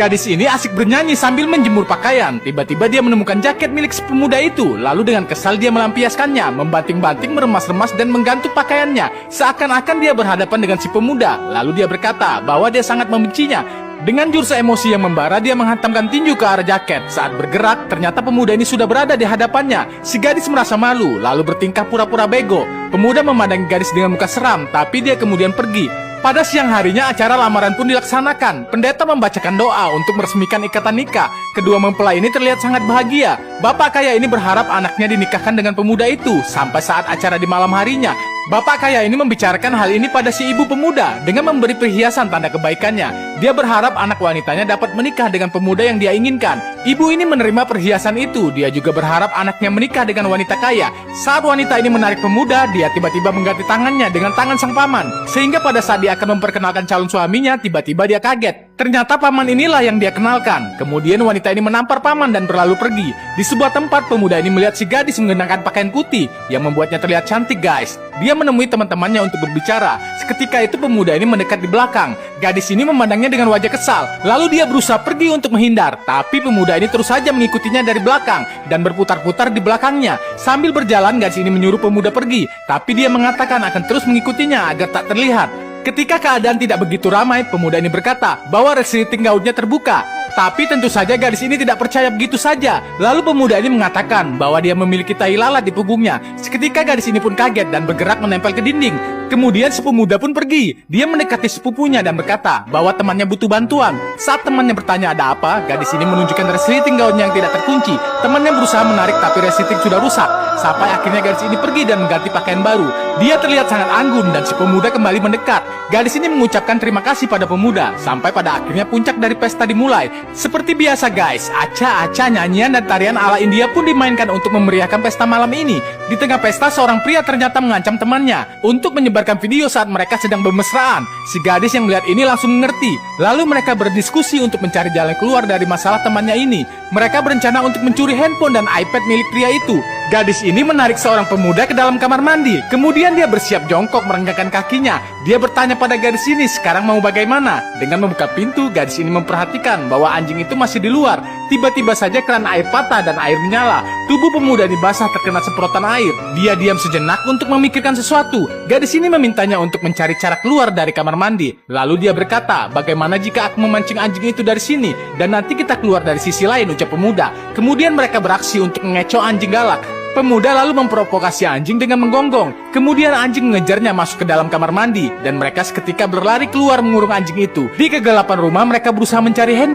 Gadis ini asik bernyanyi sambil menjemur pakaian. Tiba-tiba dia menemukan jaket milik si pemuda itu. Lalu dengan kesal dia melampiaskannya, membanting-banting, meremas-remas dan menggantung pakaiannya. Seakan-akan dia berhadapan dengan si pemuda. Lalu dia berkata bahwa dia sangat membencinya. Dengan jurus emosi yang membara, dia menghantamkan tinju ke arah jaket. Saat bergerak, ternyata pemuda ini sudah berada di hadapannya. Si gadis merasa malu, lalu bertingkah pura-pura bego. Pemuda memandangi gadis dengan muka seram, tapi dia kemudian pergi. Pada siang harinya, acara lamaran pun dilaksanakan. Pendeta membacakan doa untuk meresmikan ikatan nikah. Kedua mempelai ini terlihat sangat bahagia. Bapak kaya ini berharap anaknya dinikahkan dengan pemuda itu. Sampai saat acara di malam harinya, bapak kaya ini membicarakan hal ini pada si ibu pemuda dengan memberi perhiasan tanda kebaikannya. Dia berharap anak wanitanya dapat menikah dengan pemuda yang dia inginkan. Ibu ini menerima perhiasan itu. Dia juga berharap anaknya menikah dengan wanita kaya. Saat wanita ini menarik pemuda, dia tiba-tiba mengganti tangannya dengan tangan sang paman. Sehingga pada saat dia akan memperkenalkan calon suaminya, tiba-tiba dia kaget. Ternyata paman inilah yang dia kenalkan. Kemudian wanita ini menampar paman dan berlalu pergi. Di sebuah tempat, pemuda ini melihat si gadis mengenakan pakaian putih yang membuatnya terlihat cantik, guys. Dia menemui teman-temannya untuk berbicara. Seketika itu pemuda ini mendekat di belakang. Gadis ini memandangnya dengan wajah kesal. Lalu dia berusaha pergi untuk menghindar. Tapi pemuda ini terus saja mengikutinya dari belakang dan berputar-putar di belakangnya. Sambil berjalan, gadis ini menyuruh pemuda pergi. Tapi dia mengatakan akan terus mengikutinya agar tak terlihat. Ketika keadaan tidak begitu ramai, pemuda ini berkata bahwa resleting gaunnya terbuka. Tapi tentu saja gadis ini tidak percaya begitu saja. Lalu pemuda ini mengatakan bahwa dia memiliki tai lalat di punggungnya. Seketika gadis ini pun kaget dan bergerak menempel ke dinding. Kemudian si pemuda pun pergi. Dia mendekati sepupunya dan berkata bahwa temannya butuh bantuan. Saat temannya bertanya ada apa, gadis ini menunjukkan resleting gaunnya yang tidak terkunci. Temannya berusaha menarik tapi resleting sudah rusak. Sampai akhirnya gadis ini pergi dan mengganti pakaian baru. Dia terlihat sangat anggun dan si pemuda kembali mendekat. Gadis ini mengucapkan terima kasih pada pemuda. Sampai pada akhirnya puncak dari pesta dimulai. Seperti biasa guys, aca-aca, nyanyian dan tarian ala India pun dimainkan untuk memeriahkan pesta malam ini. Di tengah pesta, seorang pria ternyata mengancam temannya untuk menyebarkan video saat mereka sedang bermesraan. Si gadis yang melihat ini langsung mengerti. Lalu mereka berdiskusi untuk mencari jalan keluar dari masalah temannya ini. Mereka berencana untuk mencuri handphone dan iPad milik pria itu. Gadis ini menarik seorang pemuda ke dalam kamar mandi. Kemudian dia bersiap jongkok merenggangkan kakinya. Dia bertanya pada gadis ini sekarang mau bagaimana. Dengan membuka pintu, gadis ini memperhatikan bahwa anjing itu masih di luar. Tiba-tiba saja keran air patah dan air menyala. Tubuh pemuda ini basah terkena semprotan air. Dia diam sejenak untuk memikirkan sesuatu. Gadis ini memintanya untuk mencari cara keluar dari kamar mandi. Lalu dia berkata, bagaimana jika aku memancing anjing itu dari sini dan nanti kita keluar dari sisi lain, ucap pemuda. Kemudian mereka beraksi untuk mengecoh anjing galak. Pemuda lalu memprovokasi anjing dengan menggonggong. Kemudian anjing mengejarnya masuk ke dalam kamar mandi dan mereka seketika berlari keluar mengurung anjing itu. Di kegelapan rumah mereka berusaha mencari handphone